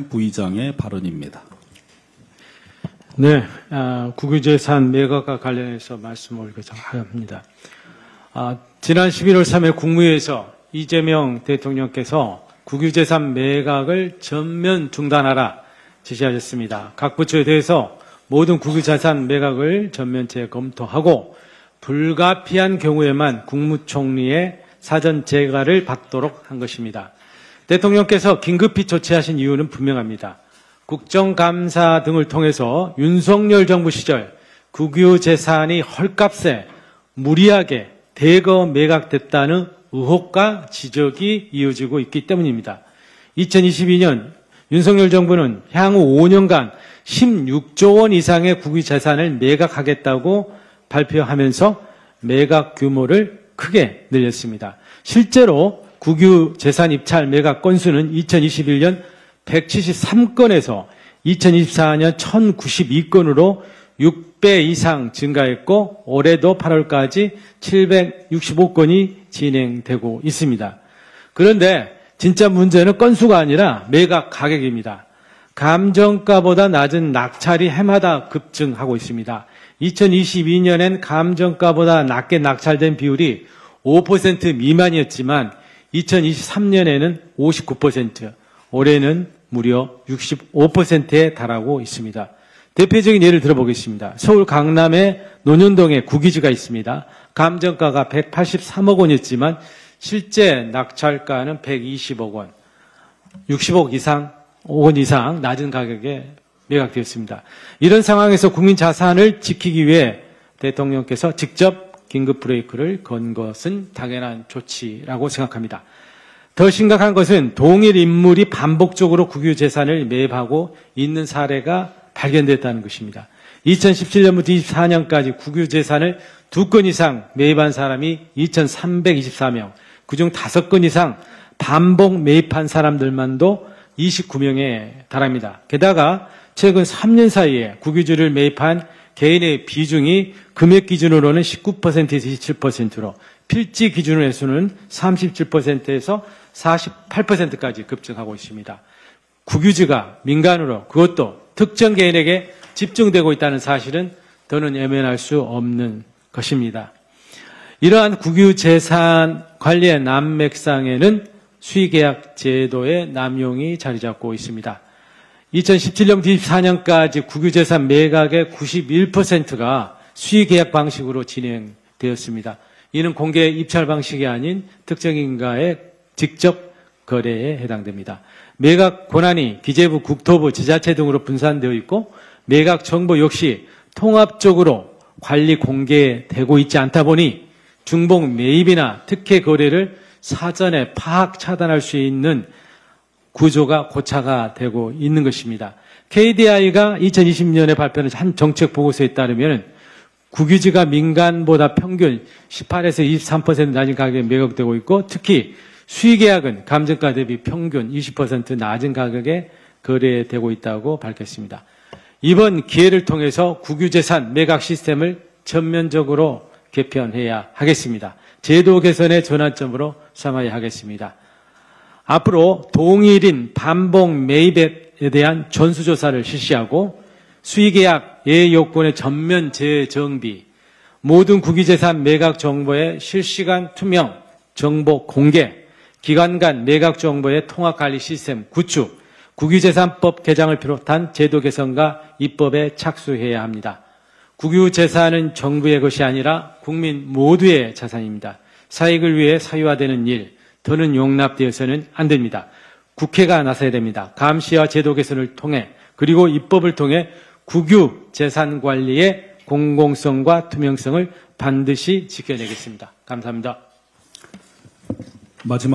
부의장의 발언입니다. 네, 국유재산 매각과 관련해서 말씀을 합니다. 지난 11월 3일 국무회에서 이재명 대통령께서 국유재산 매각을 전면 중단하라 지시하셨습니다. 각 부처에 대해서 모든 국유재산 매각을 전면 재검토하고 불가피한 경우에만 국무총리의 사전 재가를 받도록 한 것입니다. 대통령께서 긴급히 조치하신 이유는 분명합니다. 국정감사 등을 통해서 윤석열 정부 시절 국유재산이 헐값에 무리하게 대거 매각됐다는 의혹과 지적이 이어지고 있기 때문입니다. 2022년 윤석열 정부는 향후 5년간 16조 원 이상의 국유재산을 매각하겠다고 발표하면서 매각 규모를 크게 늘렸습니다. 실제로 국유재산 입찰 매각 건수는 2021년 173건에서 2024년 1092건으로 6배 이상 증가했고 올해도 8월까지 765건이 진행되고 있습니다. 그런데 진짜 문제는 건수가 아니라 매각 가격입니다. 감정가보다 낮은 낙찰이 해마다 급증하고 있습니다. 2022년엔 감정가보다 낮게 낙찰된 비율이 5% 미만이었지만 2023년에는 59%, 올해는 무려 65%에 달하고 있습니다. 대표적인 예를 들어보겠습니다. 서울 강남의 논현동에 국유지가 있습니다. 감정가가 183억 원이었지만 실제 낙찰가는 120억 원, 60억 원 이상 낮은 가격에 매각되었습니다. 이런 상황에서 국민 자산을 지키기 위해 대통령께서 직접 긴급 브레이크를 건 것은 당연한 조치라고 생각합니다. 더 심각한 것은 동일 인물이 반복적으로 국유재산을 매입하고 있는 사례가 발견됐다는 것입니다. 2017년부터 24년까지 국유재산을 2건 이상 매입한 사람이 2,324명, 그중 5건 이상 반복 매입한 사람들만도 29명에 달합니다. 게다가 최근 3년 사이에 국유지를 매입한 개인의 비중이 금액 기준으로는 19%에서 27%로 필지 기준으로 해서는 37%에서 48%까지 급증하고 있습니다. 국유지가 민간으로 그것도 특정 개인에게 집중되고 있다는 사실은 더는 외면할 수 없는 것입니다. 이러한 국유재산 관리의 난맥상에는 수의계약 제도의 남용이 자리 잡고 있습니다. 2017년부터 24년까지 국유재산 매각의 91%가 수의계약 방식으로 진행되었습니다. 이는 공개 입찰 방식이 아닌 특정인과의 직접 거래에 해당됩니다. 매각 권한이 기재부, 국토부, 지자체 등으로 분산되어 있고 매각 정보 역시 통합적으로 관리 공개되고 있지 않다 보니 중복 매입이나 특혜 거래를 사전에 파악 차단할 수 있는 구조가 고착화 되고 있는 것입니다. KDI가 2020년에 발표한 한 정책 보고서에 따르면 국유지가 민간보다 평균 18에서 23% 낮은 가격에 매각되고 있고 특히 수의계약은 감정가 대비 평균 20% 낮은 가격에 거래되고 있다고 밝혔습니다. 이번 기회를 통해서 국유재산 매각 시스템을 전면적으로 개편해야 하겠습니다. 제도 개선의 전환점으로 삼아야 하겠습니다. 앞으로 동일인 반복 매입에 대한 전수조사를 실시하고 수의계약 예요건의 전면 재정비, 모든 국유재산 매각 정보의 실시간 투명 정보 공개, 기관 간 매각 정보의 통합관리 시스템 구축, 국유재산법 개정을 비롯한 제도 개선과 입법에 착수해야 합니다. 국유재산은 정부의 것이 아니라 국민 모두의 자산입니다. 사익을 위해 사유화되는 일, 더는 용납되어서는 안 됩니다. 국회가 나서야 됩니다. 감시와 제도 개선을 통해 그리고 입법을 통해 국유재산 관리의 공공성과 투명성을 반드시 지켜내겠습니다. 감사합니다. 마지막